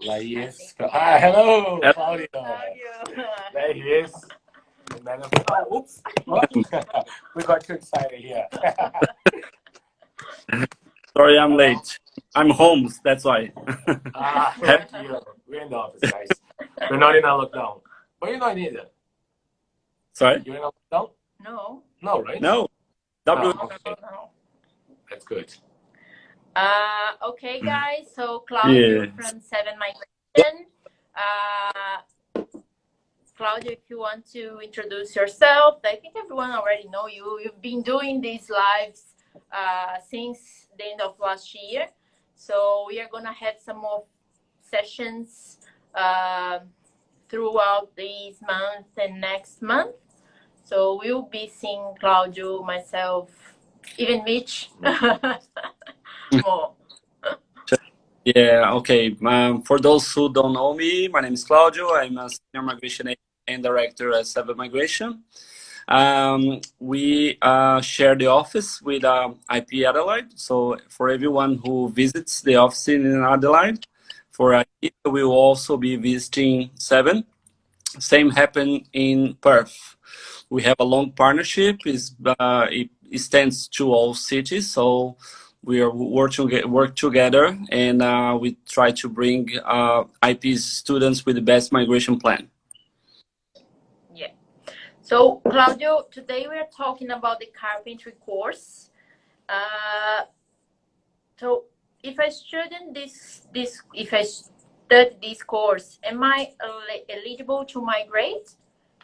Laís. Ah, hello, Hello, Claudio. Claudio. There he is. And then, oh, oops. What? We got too excited here. Sorry, I'm Hello. late. I'm home, that's why. Thank you. We're in the office, guys. We're not in a lockdown. But you're not either. Sorry? You're in a lockdown? No. No, right? No. W. Oh, okay. That's good. Okay, guys. So Claudio Yeah. from Seven Migration. Claudio, if you want to introduce yourself, I think everyone already know you. You've been doing these lives since the end of last year. So we are gonna have some more sessions throughout this month and next month. So we'll be seeing Claudio, myself, even Mitch more. Yeah, okay. For those who don't know me, my name is Claudio. I'm a senior migration agent and director at Seven Migration. We share the office with IP Adelaide. So for everyone who visits the office in Adelaide, for IP, we will also be visiting Seven. Same happened in Perth. We have a long partnership. It extends to all cities. So we are work together, and we try to bring IP students with the best migration plan. Yeah. So Claudio, today we are talking about the carpentry course. So if I student if I study this course, am I eligible to migrate?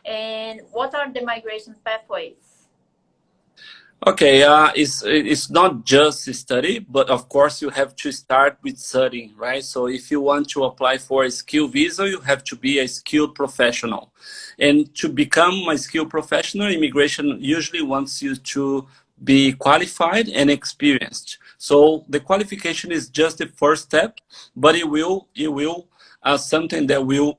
And what are the migration pathways? Okay, it's not just a study, but of course you have to start with studying, right? So if you want to apply for a skill visa, you have to be a skilled professional. And to become a skilled professional, immigration usually wants you to be qualified and experienced. So the qualification is just the first step, but it will something that will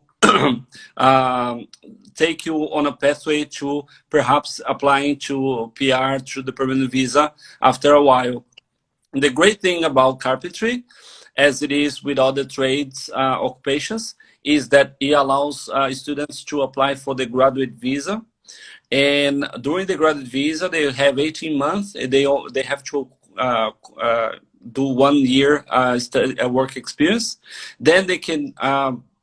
take you on a pathway to perhaps applying to PR through the permanent visa after a while. The great thing about carpentry, as it is with other trades occupations, is that it allows students to apply for the graduate visa. And during the graduate visa, they have 18 months. They have to do 1 year work experience. Then they can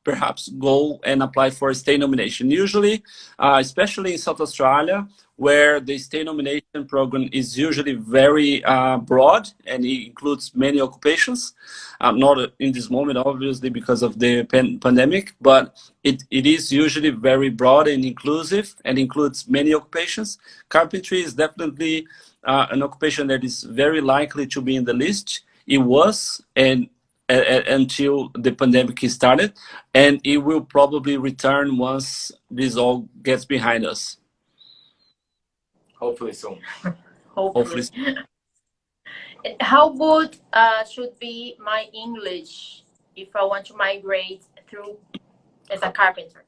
perhaps go and apply for a stay nomination. Usually, especially in South Australia, where the stay nomination program is usually very broad and it includes many occupations. Not in this moment, obviously, because of the pandemic, but it is usually very broad and inclusive and includes many occupations. Carpentry is definitely an occupation that is very likely to be in the list. It was, and until the pandemic started, and it will probably return once this all gets behind us. Hopefully soon. Hopefully. And how good should be my English if I want to migrate through as a carpenter?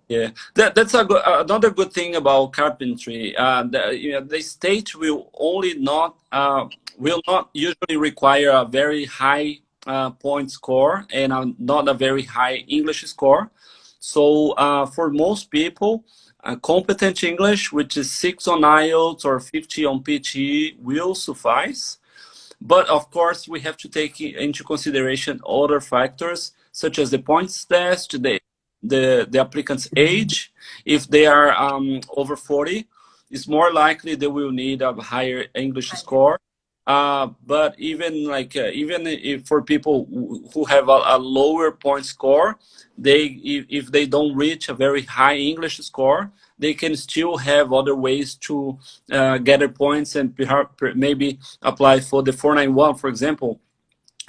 Yeah, that's another good thing about carpentry. The state will not usually require a very high point score and not a very high English score. So for most people, competent English, which is 6 on IELTS or 50 on PTE, will suffice. But of course, we have to take into consideration other factors such as the points test, the applicant's age. If they are over 40, it's more likely they will need a higher English score. But even if for people who have a lower point score, if they don't reach a very high English score, they can still have other ways to gather points and maybe apply for the 491, for example,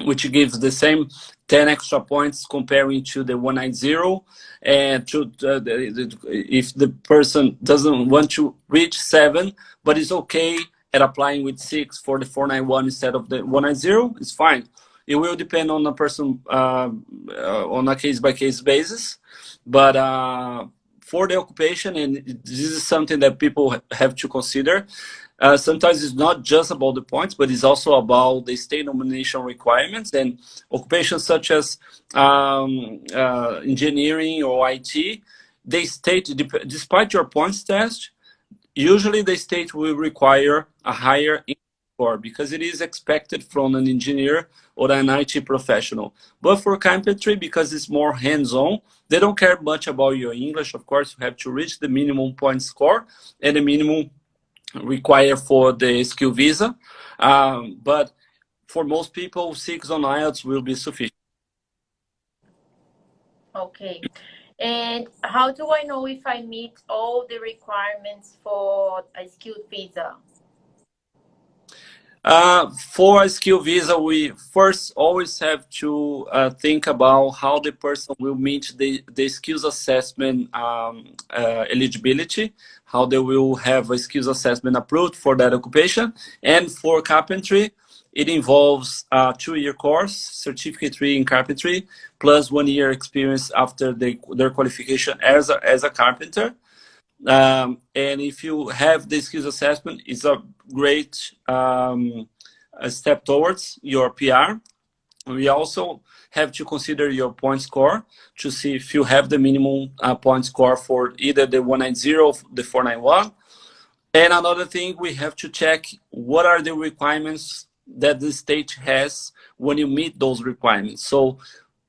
which gives the same 10 extra points comparing to the 190. And if the person doesn't want to reach 7, but is okay at applying with 6 for the 491 instead of the 190, it's fine. It will depend on a person on a case-by-case basis. But for the occupation, and this is something that people have to consider, Sometimes it's not just about the points, but it's also about the state nomination requirements, and occupations such as engineering or IT. They state, despite your points test, usually the state will require a higher score because it is expected from an engineer or an IT professional. But for carpentry, because it's more hands-on, they don't care much about your English. Of course, you have to reach the minimum point score and the minimum required for the skill visa. But for most people, 6 on IELTS will be sufficient. Okay. And how do I know if I meet all the requirements for a skilled visa? For a skill visa, we first always have to think about how the person will meet the skills assessment eligibility, how they will have a skills assessment approved for that occupation. And for carpentry, it involves a 2-year course, certificate 3 in carpentry, plus 1 year experience after their qualification as a carpenter. And if you have the skills assessment, it's a great a step towards your PR. We also have to consider your point score to see if you have the minimum point score for either the 190 or the 491. And another thing, we have to check what are the requirements that the state has when you meet those requirements. So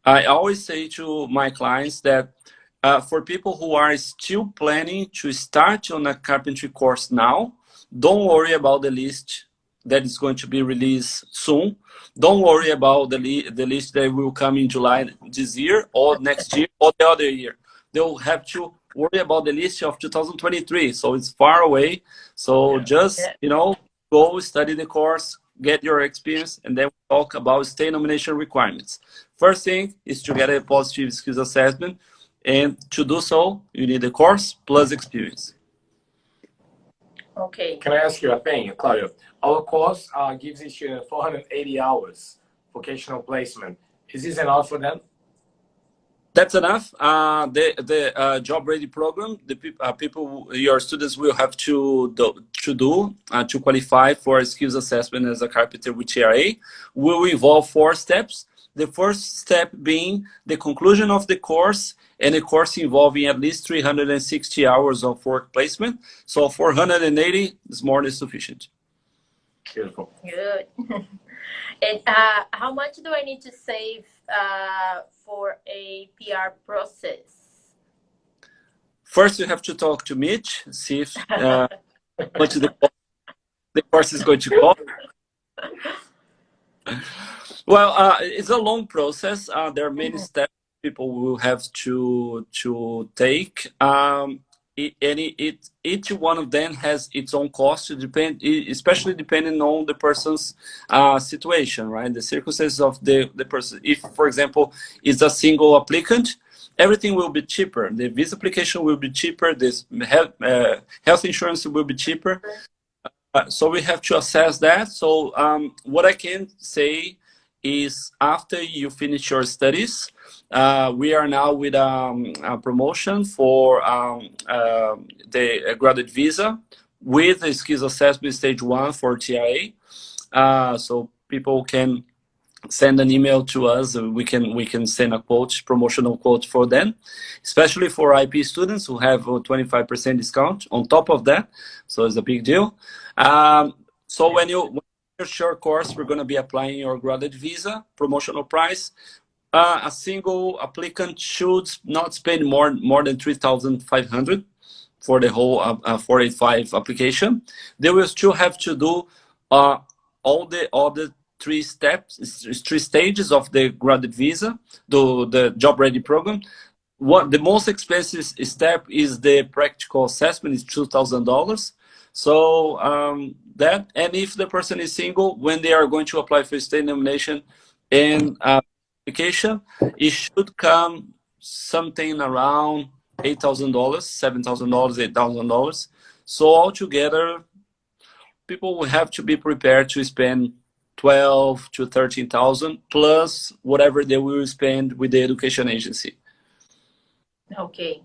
I always say to my clients that for people who are still planning to start on a carpentry course now, don't worry about the list that is going to be released soon. Don't worry about the list that will come in July this year or next year or the other year. They'll have to worry about the list of 2023. So it's far away. So just, go study the course, get your experience, and then we'll talk about state nomination requirements. First thing is to get a positive skills assessment. And to do so, you need a course plus experience. Okay. Can I ask you a thing, Claudio? Our course gives each student 480 hours vocational placement. Is this enough for them? That's enough. The job ready program, the people, your students will have to qualify for a skills assessment as a carpenter with TRA will involve 4 steps. The first step being the conclusion of the course, and a course involving at least 360 hours of work placement. So 480 is more than sufficient. Beautiful. Good. And how much do I need to save for a PR process? First, you have to talk to Mitch, see if what the course is going to cost. Well, it's a long process. There are many steps people will have to take. Each one of them has its own cost, especially depending on the person's situation, right? The circumstances of the person. If, for example, it's a single applicant, everything will be cheaper. The visa application will be cheaper. This health insurance will be cheaper. So we have to assess that. So what I can say is after you finish your studies, we are now with a promotion for the graduate visa with the skills assessment stage 1 for TIA. So people can send an email to us. We can send a quote, promotional quote for them, especially for IP students who have a 25% discount on top of that. So it's a big deal. So when you short course, we're going to be applying your graduate visa promotional price. A single applicant should not spend more than 3,500 for the whole 485 application. They will still have to do all the 3 steps, 3 stages of the graduate visa, the job ready program. The most expensive step is the practical assessment, is $2,000. So that, and if the person is single, when they are going to apply for state nomination and application, it should come something around $8,000, $7,000, $8,000. So altogether, people will have to be prepared to spend 12 to 13,000 plus whatever they will spend with the education agency. Okay.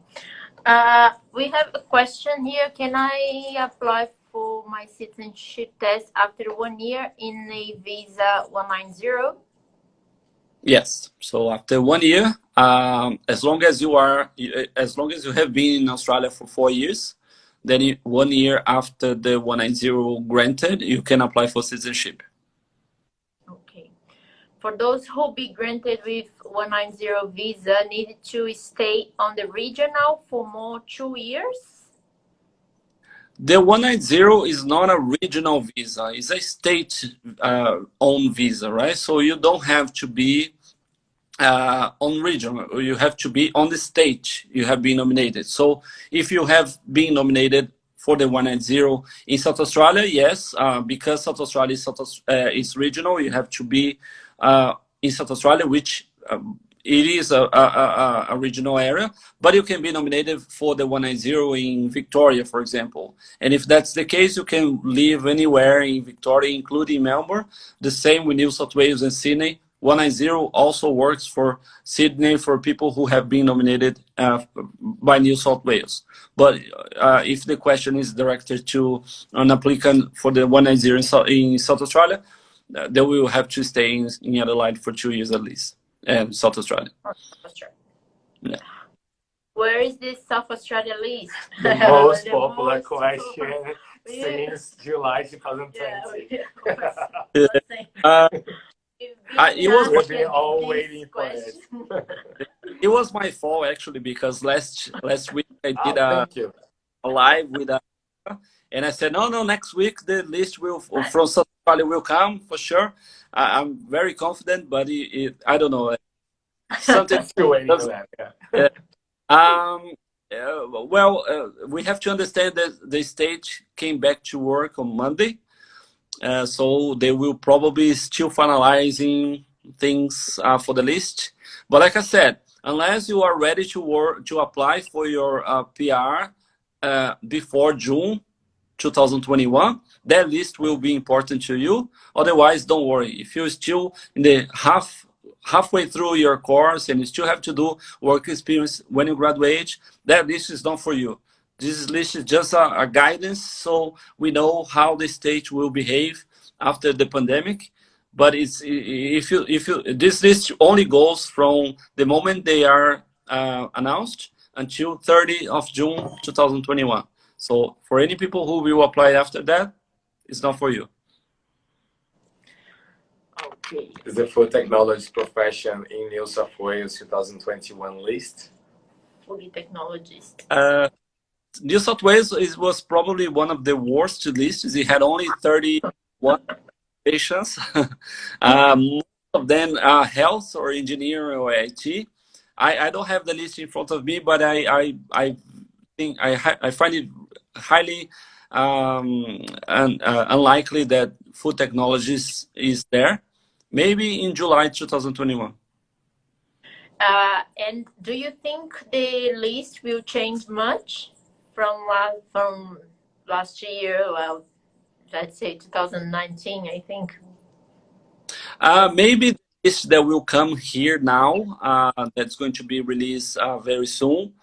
We have a question here. Can I apply for my citizenship test after 1 year in a visa 190? Yes. So after 1 year, as long as you have been in Australia for 4 years, then 1 year after the 190 granted, you can apply for citizenship. Okay. For those who be granted with 190 visa, need to stay on the regional for more 2 years? The 190 is not a regional visa; it's a state-owned visa, right? So you don't have to be on regional. You have to be on the state you have been nominated. So if you have been nominated for the 190 in South Australia, yes, because South Australia is regional, you have to be in South Australia, which it is a regional area, but you can be nominated for the 190 in Victoria, for example. And if that's the case, you can live anywhere in Victoria, including Melbourne. The same with New South Wales and Sydney. 190 also works for Sydney for people who have been nominated by New South Wales. But if the question is directed to an applicant for the 190 in South Australia, they will have to stay in Adelaide for 2 years at least, and South Australia. Australia. Yeah. Where is this South Australia list? The most The popular most question popular. since July 2020. We've been all waiting for it. It was my fault actually, because last week I did Thank you. a live with and I said no, next week the list will from South Australia will come for sure. I'm very confident, but I don't know, something. Still waiting for that. Yeah. We have to understand that the state came back to work on Monday, so they will probably still finalizing things for the list. But like I said, unless you are ready to apply for your PR before June 2021, that list will be important to you. Otherwise, don't worry. If you're still in the halfway through your course and you still have to do work experience when you graduate, that list is not for you. This list is just a guidance, so we know how the state will behave after the pandemic. But this list only goes from the moment they are announced until 30th of June 2021. So for any people who will apply after that, it's not for you. Okay. Is the food technology profession in New South Wales 2021 list? Food technologist. New South Wales was probably one of the worst lists. It had only 31 patients. Most of them are health or engineering or IT. I don't have the list in front of me, but I think I find it highly unlikely that food technologies is there. Maybe in July 2021. And do you think the list will change much from last year? Well, let's say 2019, I think. Maybe this that will come here now, that's going to be released very soon.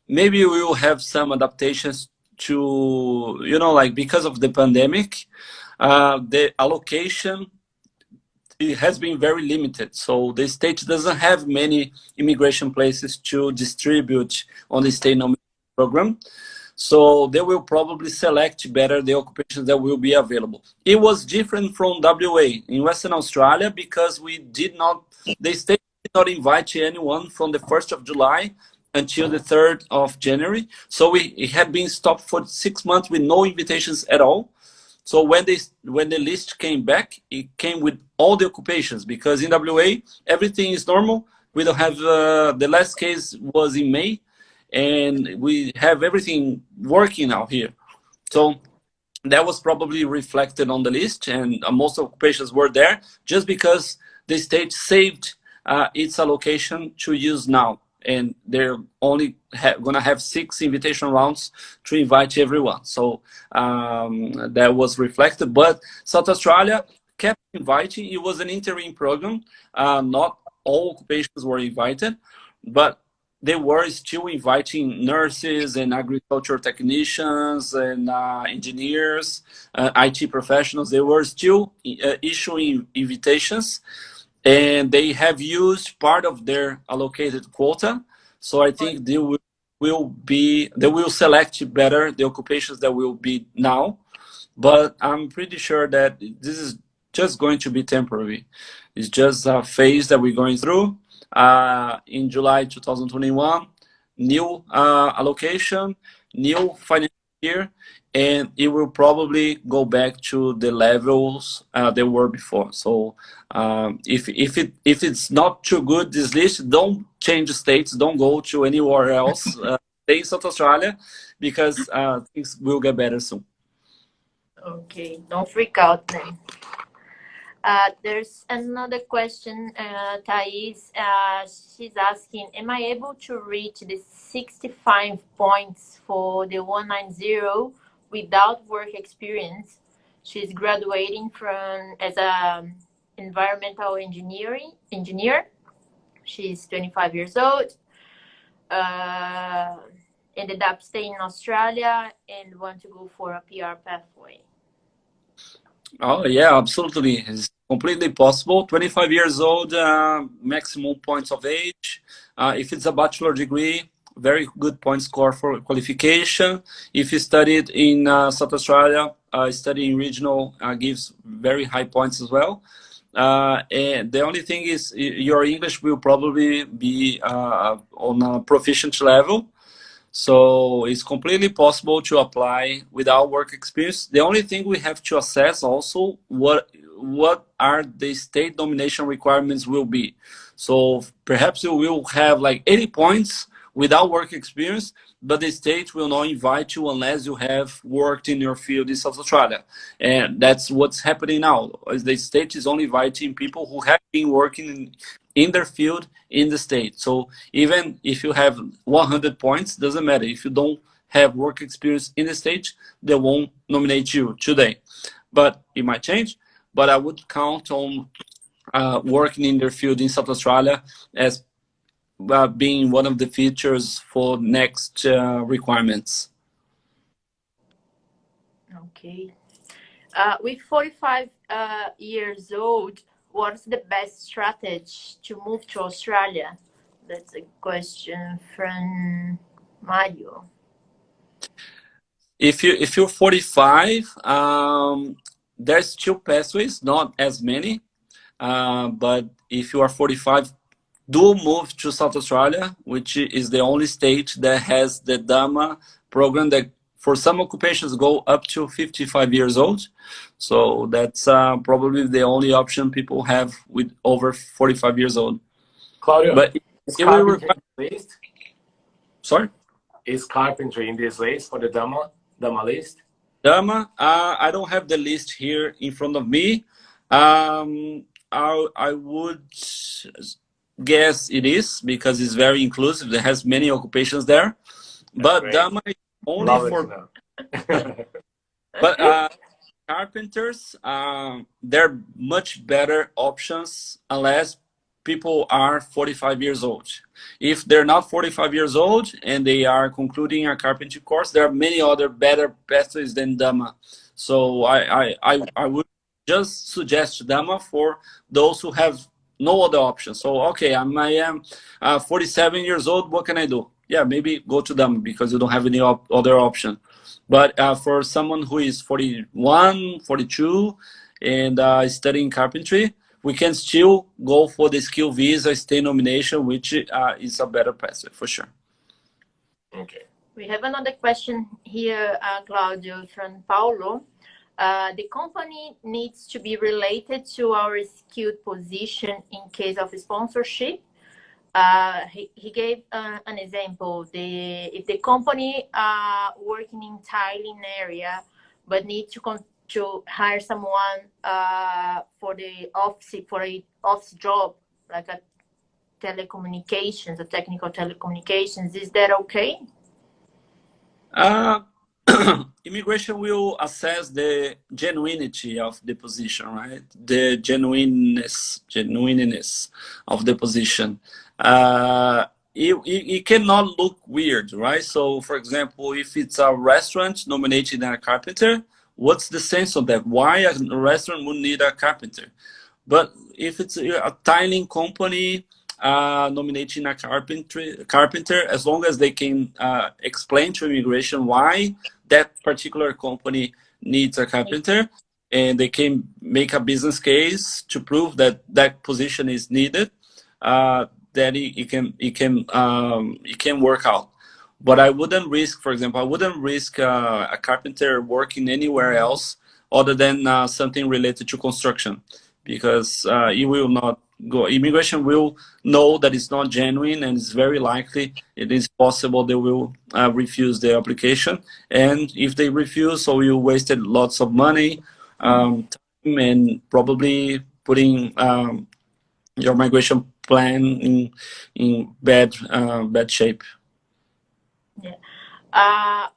Maybe we will have some adaptations to, like because of the pandemic, the allocation, it has been very limited. So the state doesn't have many immigration places to distribute on the state nomination program. So they will probably select better the occupations that will be available. It was different from WA in Western Australia because the state did not invite anyone from the 1st of July until the 3rd of January. So it had been stopped for 6 months with no invitations at all. So when the list came back, it came with all the occupations, because in WA, everything is normal. We don't have, the last case was in May, and we have everything working now here. So that was probably reflected on the list, and most occupations were there just because the state saved its allocation to use now. And they're only going to have 6 invitation rounds to invite everyone. So that was reflected. But South Australia kept inviting. It was an interim program. Not all occupations were invited. But they were still inviting nurses and agriculture technicians and engineers, IT professionals. They were still issuing invitations, and they have used part of their allocated quota. So I think they will select better the occupations that will be now. But I'm pretty sure that this is just going to be temporary. It's just a phase that we're going through. In July 2021, new allocation, new financial year, and it will probably go back to the levels they were before. So if it's not too good, this list, don't change states, don't go to anywhere else. Stay in South Australia, because things will get better soon. Okay, don't freak out then. There's another question, Thais. She's asking, am I able to reach the 65 points for the 190 without work experience? She's graduating as a environmental engineer. She's 25 years old. Ended up staying in Australia and want to go for a PR pathway. Oh, yeah, absolutely. It's completely possible. 25 years old, maximum points of age. If it's a bachelor degree, very good point score for qualification. If you studied in South Australia, studying regional gives very high points as well. And the only thing is your English will probably be on a proficient level. So it's completely possible to apply without work experience. The only thing we have to assess also what are the state nomination requirements will be. So perhaps you will have like 80 points without work experience, but the state will not invite you unless you have worked in your field in South Australia. And that's what's happening now. The state is only inviting people who have been working in their field in the state. So even if you have 100 points, doesn't matter. If you don't have work experience in the state, they won't nominate you today. But it might change. But I would count on working in their field in South Australia as being one of the features for next requirements. Okay. With 45 years old, what's the best strategy to move to Australia? That's a question from Mario. If you're 45, there's two pathways, not as many. But if you are 45, do move to South Australia, which is the only state that has the DAMA program that for some occupations go up to 55 years old. So that's probably the only option people have with over 45 years old. Claudio, but is Carpenter in this list? Sorry? Is Carpenter in this list for the DAMA list? DAMA, I don't have the list here in front of me. I would guess it is, because it's very inclusive. It has many occupations there. But great. DAMA is only for... But carpenters, they're much better options unless people are 45 years old. If they're not 45 years old and they are concluding a carpentry course, there are many other better pathways than DAMA. So I would just suggest DAMA for those who have no other option. So, okay, I am 47 years old. What can I do? Yeah, maybe go to DAMA because you don't have any other option. But for someone who is 41, 42, and studying carpentry, we can still go for the skill visa state nomination, which is a better pathway for sure. Okay. We have another question here, Claudio, from Paulo. The company needs to be related to our skilled position in case of sponsorship. He gave an example. If the company working in Thailand area but need to hire someone for the office job, like a telecommunications, a technical telecommunications, is that okay? Immigration will assess the genuinity of the position, right? The genuineness of the position. it cannot look weird, right? So, for example, if it's a restaurant nominated a carpenter, what's the sense of that? Why a restaurant would need a carpenter? But if it's a tiling company nominating a carpenter, as long as they can explain to immigration why that particular company needs a carpenter, and they can make a business case to prove that that position is needed, that it can work out. But I wouldn't risk, for example, I wouldn't risk a carpenter working anywhere else other than something related to construction, because it will not go. Immigration will know that it's not genuine, and it's very likely, it is possible they will refuse the application. And if they refuse, so you wasted lots of money, time, and probably putting your migration plan in bad shape. Yeah.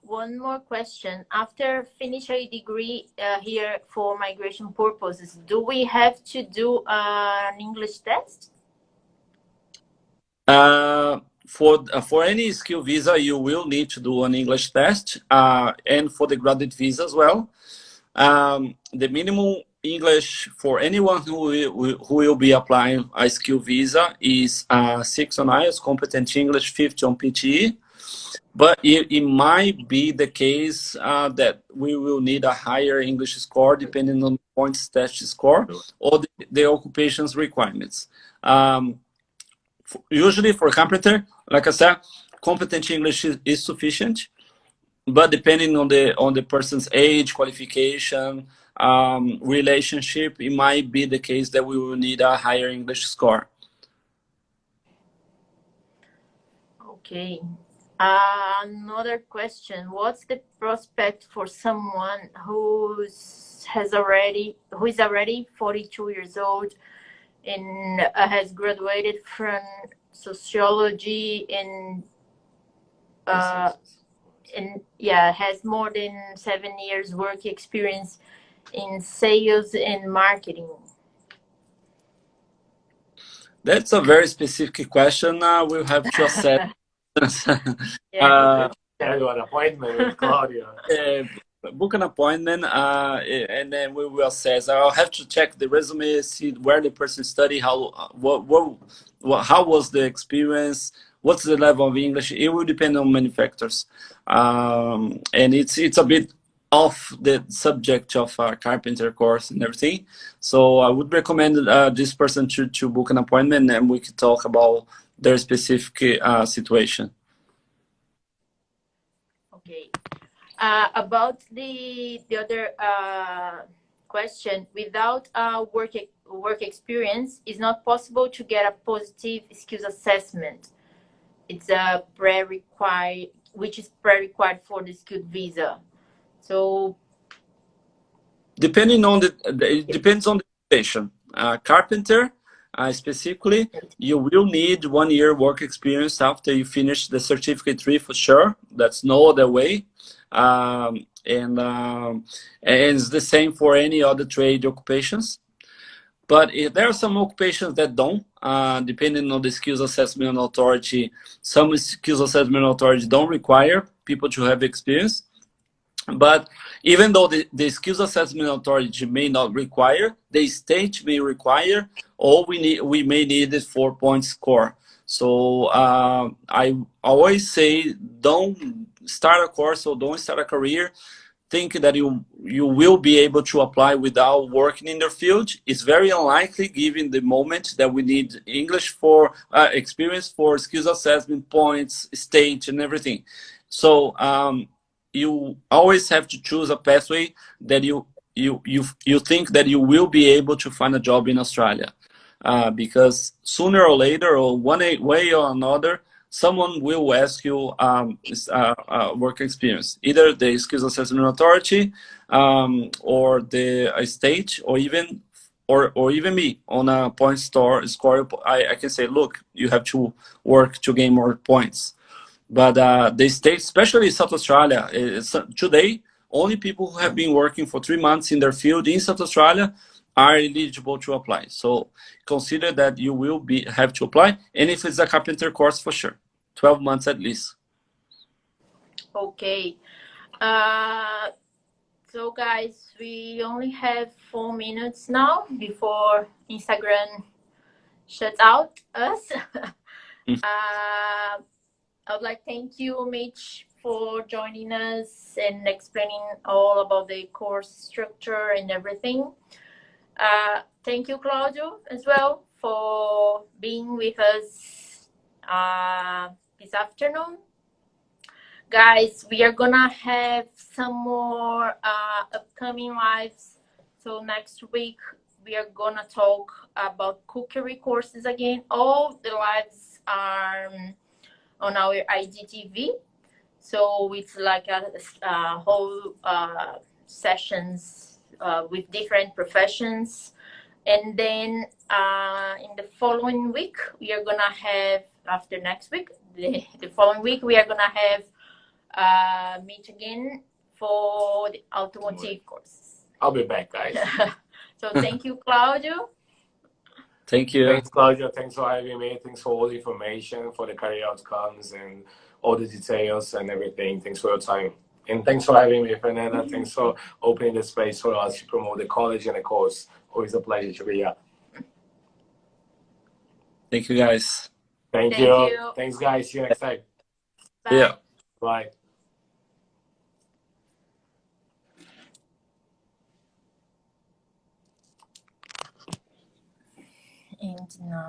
One more question. After finish a degree here for migration purposes, do we have to do an English test? For any skill visa, you will need to do an English test, and for the graduate visa as well. The minimum English for anyone who will be applying a skill visa is 6 on IELTS, competent English, 50 on PTE. But it might be the case that we will need a higher English score depending on the points test score or the occupation's requirements. Usually for Carpenter, like I said, competent English is sufficient, but depending on the person's age, qualification, relationship, it might be the case that we will need a higher English score. Okay. Another question: what's the prospect for someone who is already 42 years old and has graduated from sociology and has more than 7 years work experience in sales and marketing? That's a very specific question. We'll have to assess. Schedule an appointment with Claudia. Book an appointment, and then we will assess. I'll have to check the resume, see where the person studied, how was the experience, what's the level of English. It will depend on many factors, and it's a bit off the subject of a carpenter course and everything. So I would recommend this person to book an appointment, and we can talk about their specific situation. Okay. About the other question, without work experience, it's not possible to get a positive skills assessment. It's a pre-required, which is pre-required for the skilled visa. So depending on it depends on the situation. Carpenter, specifically, you will need 1 year work experience after you finish the certificate 3 for sure. That's no other way. And it's the same for any other trade occupations. But there are some occupations that don't, depending on the skills assessment authority. Some skills assessment authority don't require people to have experience. But even though the skills assessment authority may not require, the state may require, or we may need a 4-point score. So I always say, don't start a course or don't start a career thinking that you will be able to apply without working in their field. It's very unlikely, given the moment that we need English for experience for skills assessment points, stage, and everything. So you always have to choose a pathway that you think that you will be able to find a job in Australia, because sooner or later, or one way or another, someone will ask you work experience, either the skills assessment authority, or the state, or even me on a point score. I can say, look, you have to work to gain more points. But the state, especially South Australia, today, only people who have been working for 3 months in their field in South Australia are eligible to apply. So consider that you will have to apply, and if it's a carpenter course, for sure. 12 months at least. Okay. So guys, we only have 4 minutes now before Instagram shuts out us. I would like to thank you, Mitch, for joining us and explaining all about the course structure and everything. Thank you, Claudio, as well, for being with us this afternoon. Guys, we are gonna have some more upcoming lives. So next week we are gonna talk about cookery courses again. All the lives are on our IGTV. So it's like a whole sessions with different professions. And then in the following week, we are gonna have, after next week, the following week, we are gonna have meet again for the automotive course. I'll be back, guys. So thank you, Claudio. Thank you. Thanks, Claudia. Thanks for having me. Thanks for all the information, for the career outcomes, and all the details and everything. Thanks for your time. And thanks for having me, Fernanda. Thanks for opening the space for us to promote the college and the course. Always a pleasure to be here. Thank you, guys. Thank you. Thanks, guys. See you next time. Bye. Yeah. Bye. And now.